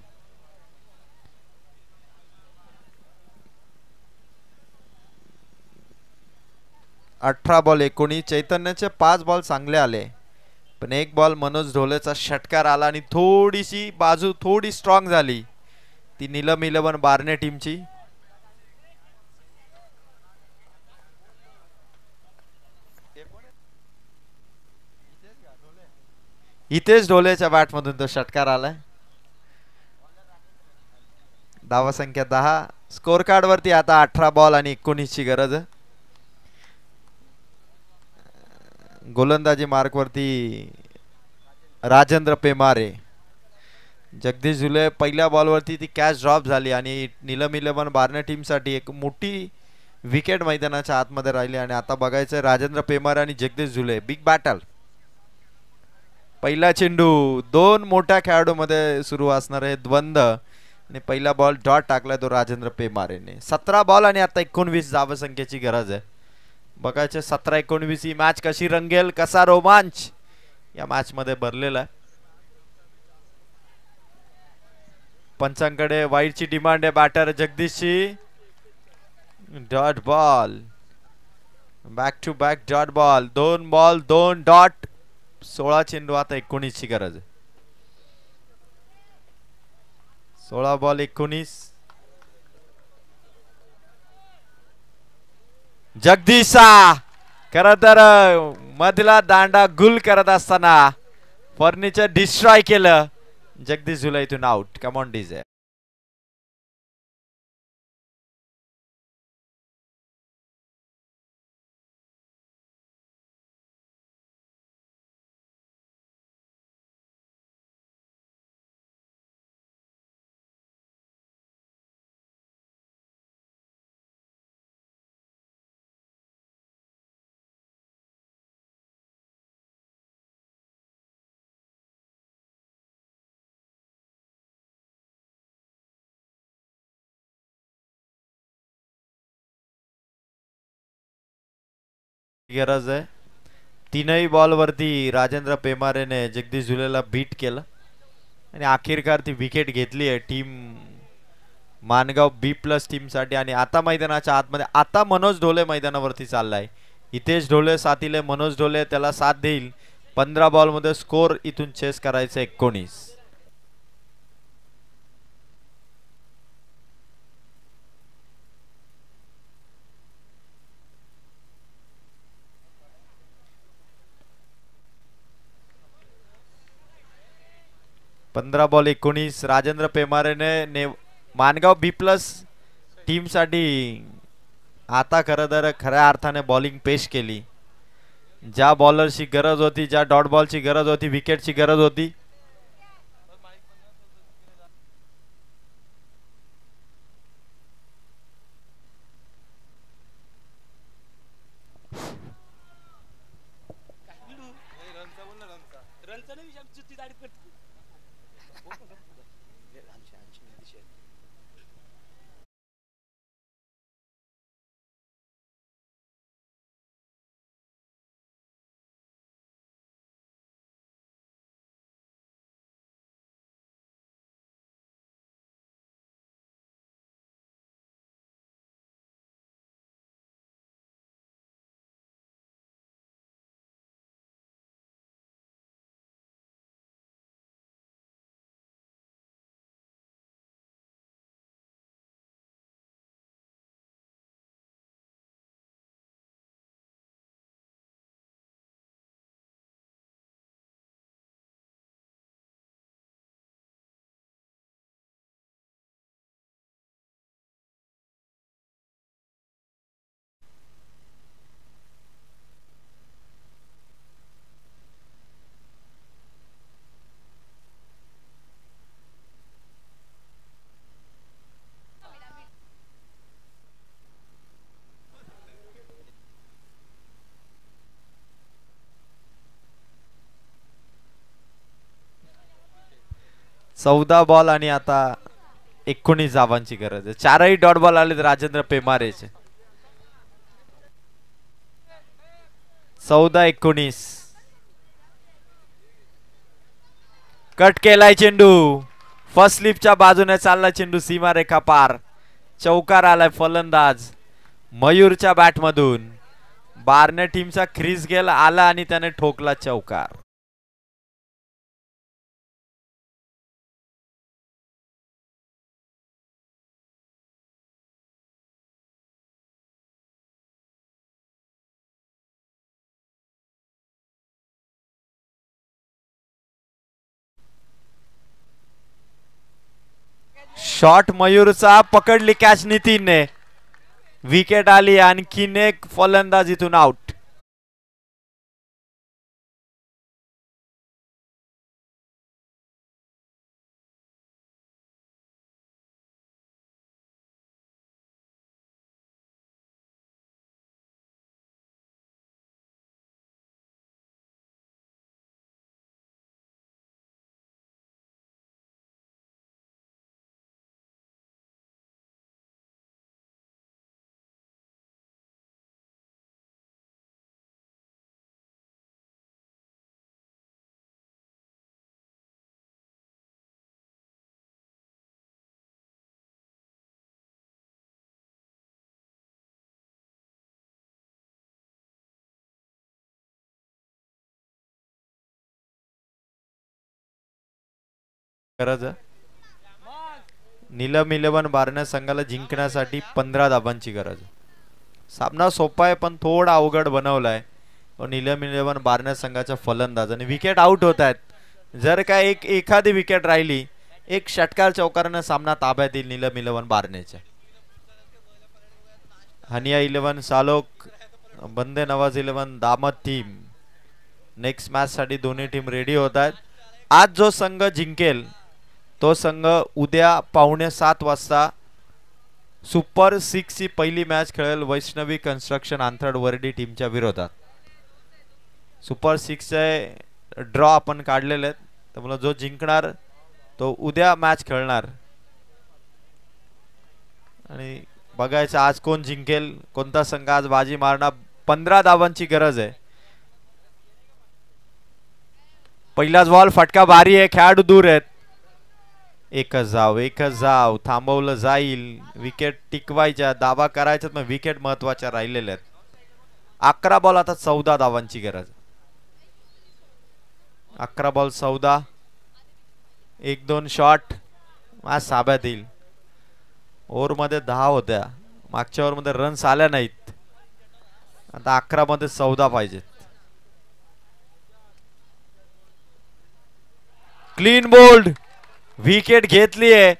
बॉल 19. चैतन्याचे 5 बॉल चांगले आले पण 1 बॉल मनोज ढोलेचा षटकार आला आणि थोडीशी बाजू थोडी स्ट्रॉंग झाली ती नीलम 11 बारणे टीमची. हितेश ढोलेच्या बॅट मधून तो षटकार आलाय. धावा संख्या 10. स्कोर कार्ड वरती आता 18 बॉल आणि 19 ची गरज. गोलंदाजी मार्क वरती राजेंद्र पेमारे. जगदीश झुले पहिल्या बॉलवरती ती कॅच ड्रॉप झाली आणि नीलम 11 बारणे टीमसाठी एक मोठी विकेट मैदानाच्या आतमध्ये राहिली. आणि आता बघायचं राजेंद्र पेमार आणि जगदीश झुले बिग बॅटल. पहिला चेंडू दोन मोठ्या खेळाडूमध्ये सुरू असणार आहे द्वंद्व आणि पहिला बॉल डॉट टाकलाय तो राजेंद्र पेमारेने. 17 बॉल आणि आता 19 धावसंख्येची गरज आहे. बघायचे 17-19 ही मॅच कशी रंगेल, कसा रोमांच या मॅच मध्ये भरलेला आहे. पंचांकडे वाईडची डिमांड आहे बॅटर जगदीशची. Dot ball, back to back dot ball, 2 ball 2 dot. 16 चेंडू आता 19 ची गरज आहे. 16 बॉल 19. जगदीशा खर तर मधला दांडा गुल करत असताना फर्निचर डिस्ट्रॉय केलं. जगदीश झुले इथून आउट. Come on DJ. गरज आहे. तीनही बॉल वरती राजेंद्र पेमारेने जगदीश झुलेला बीट केलं आणि अखेरकार ती विकेट घेतली आहे टीम मानगाव B+ टीम साठी. आणि आता मैदानाच्या आतमध्ये आता मनोज ढोले मैदानावरती चाललाय. हितेश ढोले साथीले मनोज ढोले त्याला साथ देईल. 15 बॉल मध्ये स्कोर इथून चेस करायचं 19. पंधरा बॉल 19. राजेंद्र पेमारेने मानगाव B+ टीम साठी आता खऱ्या अर्थाने बॉलिंग पेश केली. ज्या बॉलरची गरज होती, ज्या डॉट बॉलची गरज होती, विकेटची गरज होती. चौदा बॉल आणि आता 19 धावांची गरज आहे. चारही डॉट बॉल आले राजेंद्र पेमारेचे. 14-19. कट केलाय चेंडू. फर्स्ट स्लिपच्या बाजूने चालला चेंडू सीमारेखा पार. चौकार आलाय फलंदाज मयूरच्या बॅट मधून. बारने टीमचा ख्रिस गेल आला आणि त्याने ठोकला चौकार. शॉट मयूरचा पकडली कॅच नितीनने. विकेट आली. आणखीन एक फलंदाज इथून आउट. गरज आहे. नीलम 11 बारण्या संघाला जिंकण्यासाठी 15 धाबांची गरज आहे. सामना सोपा आहे पण थोडा अवघड बनवलाय नीलम 11 बारण्या संघाच्या फलंदाज आणि विकेट आउट होत आहेत. जर का एखादी विकेट राहिली एक षटकार चौकारानं सामना ताब्यात येईल नीलम 11 बारण्याच्या. हनिया 11 सालोक बंदे नवाज 11 दामत टीम नेक्स्ट मॅच साठी दोन्ही टीम रेडी होत आहेत. आज जो संघ जिंकेल तो संघ उद्या 6:45 वाजता सुपर 6 ची पहिली मॅच खेळेल वैष्णवी कन्स्ट्रक्शन आंथरड वर्डी टीमच्या विरोधात. सुपर 6 चे ड्रॉ आपण काढलेले आहेत त्यामुळे जो जिंकणार तो उद्या मॅच खेळणार आणि बघायचं आज कोण जिंकेल कोणता संघ आज बाजी मारणार. 15 धावांची गरज आहे. पहिलाच बॉल फटका भारी आहे खेळाडू दूर आहेत. एकच जाव थांबवलं जाईल. विकेट टिकवायच्या दावा करायच्या पण विकेट महत्वाच्या राहिलेल्या आहेत. 11 बॉल आता 14 धावांची गरज. 11 बॉल 14 1-2 शॉट मॅच ताब्यात येईल. ओव्हर मध्ये 10 होत्या मागच्या ओव्हर मध्ये रन्स आल्या नाहीत. आता 11 मध्ये 14 पाहिजेत. क्लीन बोल्ड विकेट घेतली आहे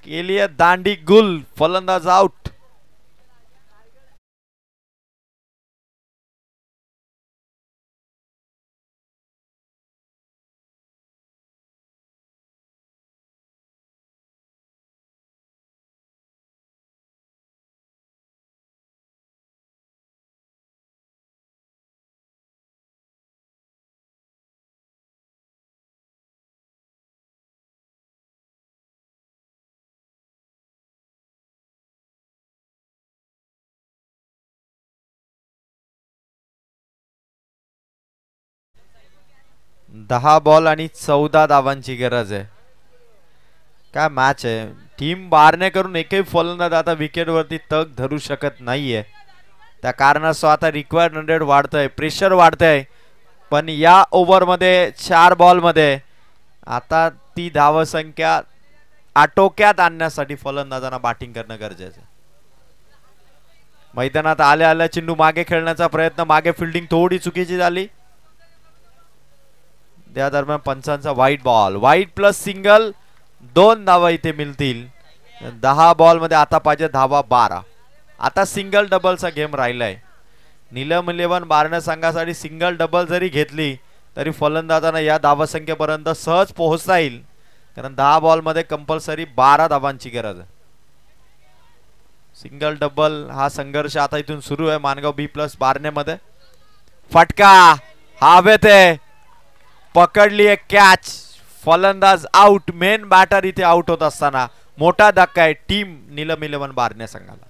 केली आहे दांडी गुल. फलंदाज आउट. दहा बॉल आणि 14 धावांची गरज आहे. काय मॅच आहे. टीम बारणे करून एकही फलंदाज आता विकेट वरती तग धरू शकत नाहीये. त्या कारणास्तव आता रिक्वायर्ड 100 वाढतंय प्रेशर वाढतंय पण या ओव्हर मध्ये 4 बॉल मध्ये आता ती धावसंख्या आटोक्यात आणण्यासाठी फलंदाजांना बॅटिंग करणं गरजेचं आहे. मैदानात आल्या चेंडू मागे खेळण्याचा प्रयत्न मागे फिल्डिंग थोडी चुकीची झाली. त्या दरम्यान पंचांचा वाईट बॉल वाईट प्लस सिंगल 2 धावा इथे मिळतील. 10 बॉल मध्ये आता पाहिजे धावा 12. आता सिंगल डबलचा गेम राहिलाय. नीलम 11 बारण्या संघासाठी सिंगल डबल जरी घेतली तरी फलंदाजांना या धावसंख्येपर्यंत सहज पोहोचता येईल कारण 10 बॉल मध्ये कंपल्सरी 12 धावांची गरज आहे. सिंगल डबल हा संघर्ष आता इथून सुरू आहे मानगाव B+ बारण्यामध्ये. फटका हवेत आहे पकडली आहे कॅच. फलंदाज आउट. मेन बॅटर इथे आउट होत असताना मोठा धक्का आहे टीम नीलम 11 बारण्या संघाला.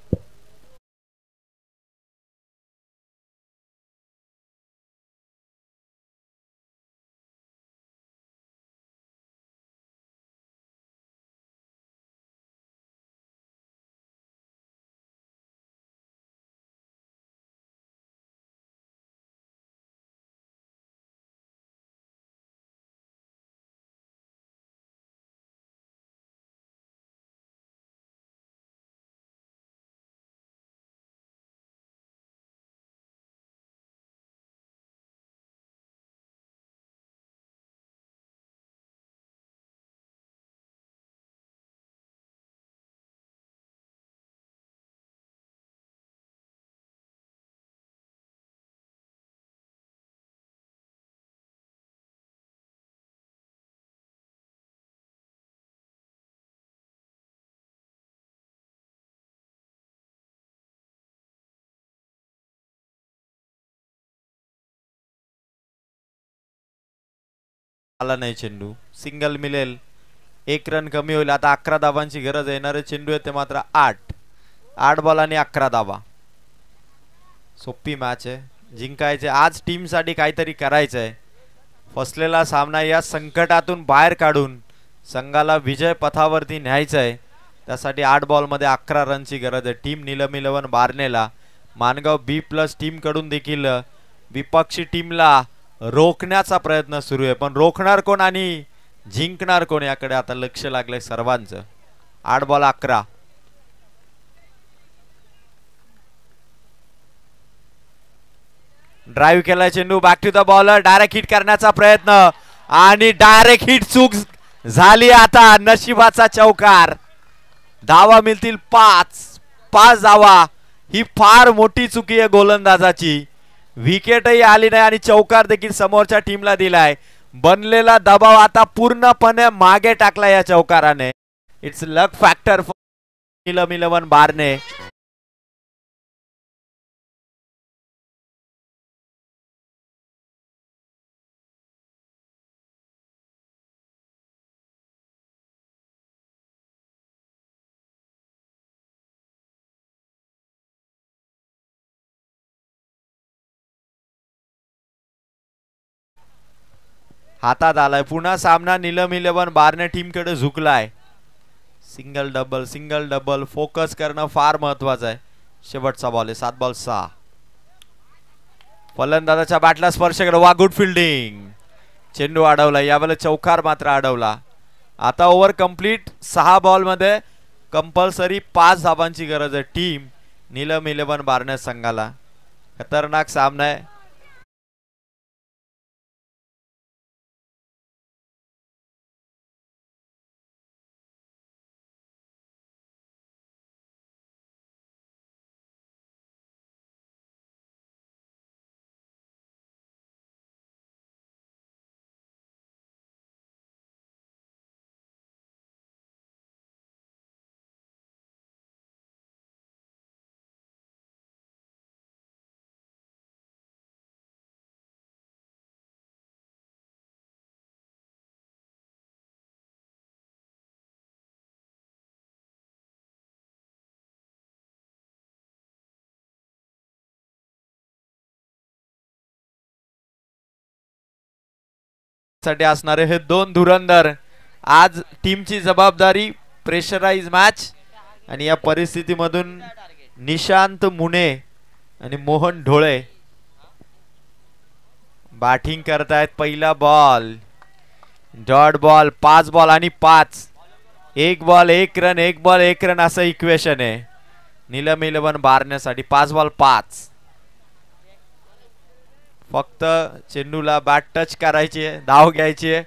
आला नाही चेंडू. सिंगल मिळेल 1 रन कमी होईल. आता 11 धावांची गरज. येणारे चेंडू आहे ते मात्र 8 बॉल आणि 11 धावा. सोपी मॅच आहे जिंकायचे. आज टीम साठी काहीतरी करायचंय. फसलेला सामना या संकटातून बाहेर काढून संघाला विजय पथावरती न्यायचंय. त्यासाठी 8 बॉल मध्ये 11 रनची गरज आहे. टीम नीलम 11 बारनेला मानगाव B+ टीम कडून देखील विपक्षी टीमला रोखण्याचा प्रयत्न सुरू आहे पण रोखणार कोण आणि जिंकणार कोण याकडे आता लक्ष लागलंय सर्वांचं. 8 बॉल 11. ड्राईव्ह केलाय चेंडू, back to the bowler, direct hit करण्याचा प्रयत्न आणि डायरेक्ट हिट चूक झाली. आता नशिबाचा चौकार. धावा मिळतील 5 धावा. ही फार मोठी चुकी आहे गोलंदाजाची. विकेटही आली नाही आणि चौकार देखील समोरच्या टीमला दिलाय. बनलेला दबाव आता पूर्णपणे मागे टाकला या चौकाराने. It's luck factor for Neelam 11 Barne. हातात आलाय पुन्हा सामना. नीलम 11 बारणे टीमकडे झुकलाय. सिंगल डबल फोकस करणं फार महत्वाचं आहे. शेवटचा बॉल आहे. 7 बॉल 6. फलंदाजाच्या बॅटला स्पर्श वा गुड फिल्डिंग. चेंडू अडवला. यावेळेला चौकार मात्र अडवला. आता ओव्हर कंप्लीट. 6 बॉल मध्ये कंपल्सरी 5 धावांची गरज आहे टीम नीलम 11 बारणे संघाला. खतरनाक सामना आहे. साठी असणारे हे 2 धुरंधर. आज टीमची जबाबदारी प्रेशराइज मॅच आणि या परिस्थितीमधून निशांत मुने आणि मोहन ढोळे बॅटिंग करतायत. पहिला बॉल डॉट बॉल. 5 बॉल आणि 5. 1 बॉल 1 रन 1 बॉल 1 रन असं इक्वेशन आहे नीलम 11 बारण्यासाठी. 5 बॉल 5. फक्त चेंडूला बॅट टच करायची आहे, धाव घ्यायची आहे.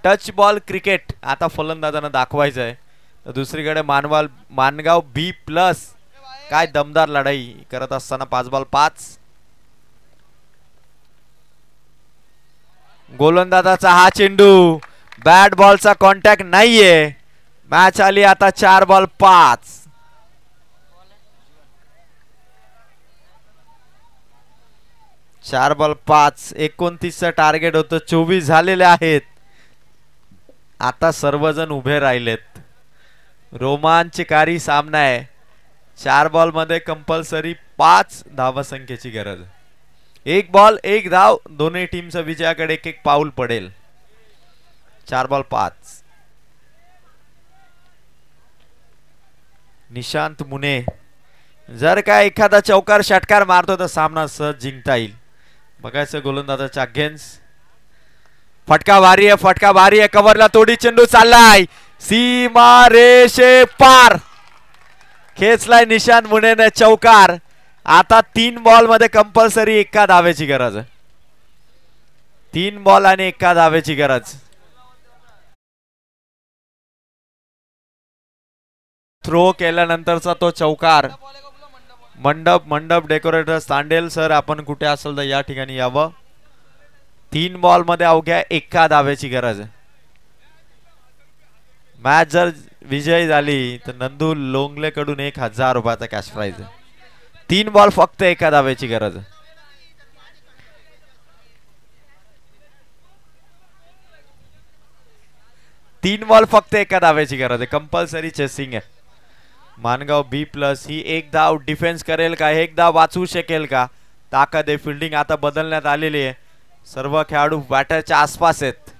टच बॉल क्रिकेट आता फलंदाजांना दाखवायचं आहे. तर दुसरीकडे मानगाव B+ काय दमदार लढाई करत असताना 5 बॉल 5. गोलंदाजाचा हा चेंडू. बॅट बॉलचा कॉन्टॅक्ट नाहीये. मॅच आली आता 4 बॉल 5. 4 बॉल 5. 29चं टार्गेट होतं. 24 झालेले आहेत. आता सर्वजण उभे राहिलेत. रोमांचकारी सामना आहे. 4 बॉल मध्ये कंपल्सरी 5 धावसंख्येची गरज. 1 बॉल 1 धाव. दोन्ही टीमच्या विजयाकडे 1 पाऊल पडेल. 4 बॉल 5. निशांत मुने जर का एखादा चौकार षटकार मारतो तर सामना सहज जिंकता येईल. बघायचं गोलंदाजाच्या अगेन्स्ट. फटका भारी आहे. कव्हरला तोडी चेंडू चाललाय. सीमा रेषे पार. खेचलाय निशांत मुनेने चौकार. आता 3 बॉल मध्ये कंपल्सरी 1 धावेची गरज. 3 बॉल आणि 1 धावेची गरज. थ्रो केल्यानंतरचा तो चौकार. मंडप डेकोरेटर सांडेल सर आपण कुठे असेल तर या ठिकाणी यावं. 3 बॉल मध्ये अवघ्या 1 धावेची गरज. मॅच जर विजयी झाली तर नंदू लोंगले कडून 1000 रुपयाचा कॅश प्राइज. 3 बॉल फक्त 1 धावेची गरज. तीन बॉल फक्त 1 धावेची गरज आहे. कंपल्सरी चेसिंग आहे. मानगाव B+ ही 1 धाव डिफेन्स करेल का? 1 धाव वाचवू शकेल का? ताकद आहे. फिल्डिंग आता बदलण्यात आलेली आहे. सर्व खेळाडू बॅटरच्या आसपास आहेत.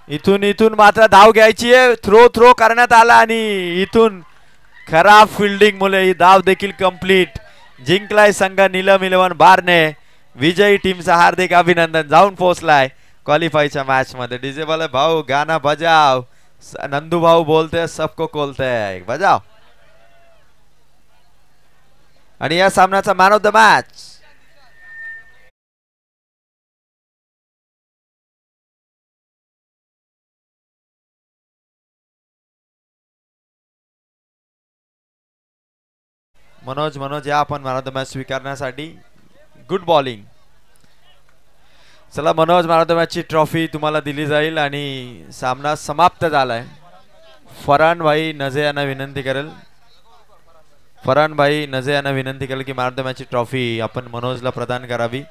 इथून मात्र धाव घ्यायची आहे. थ्रो करण्यात आला आणि इथून खराब फिल्डिंग मुळे ही धाव देखील कंप्लीट. जिंकलाय संघ नीलम 11 बारणे. विजयी टीमचा हार्दिक अभिनंदन. जाऊन पोहोचलाय. क्वालिफाईच्या मॅच मध्ये डीजे वाले भाऊ गाना बजाव. नंदू भाऊ बोलते सबको खोलते बजाव. आणि या सामन्याचा man of the match Manoj या आपण मॅन ऑफ द मॅच स्वीकारण्यासाठी. Good bowling. चला Manoj, man of the match ची ट्रॉफी तुम्हाला दिली जाईल आणि सामना समाप्त झालाय. फरहान भाई नजे यांना विनंती करेल की मॅन ऑफ द मॅच ची ट्रॉफी आपण मनोजला प्रदान करावी.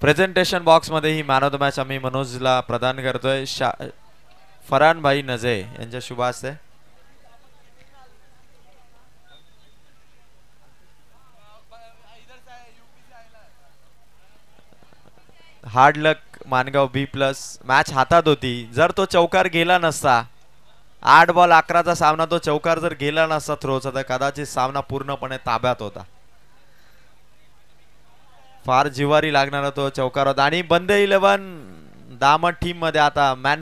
प्रेझेंटेशन बॉक्स मध्ये he man of the match आम्ही मनोजला प्रदान करतोय. फरहान भाई नजे यांच्या शुभ हस्ते. हार्ड लक मानगाव B+. मॅच हातात होती. जर तो चौकार गेला नसता, 8 बॉल 11चा सामना, तो चौकार जर गेला नसता थ्रोचा, तर कदाचित सामना पूर्णपणे ताब्यात होता. फार जिवारी लागणारा तो चौकार होता. आणि बंद 11 दामट टीम मध्ये आता मॅन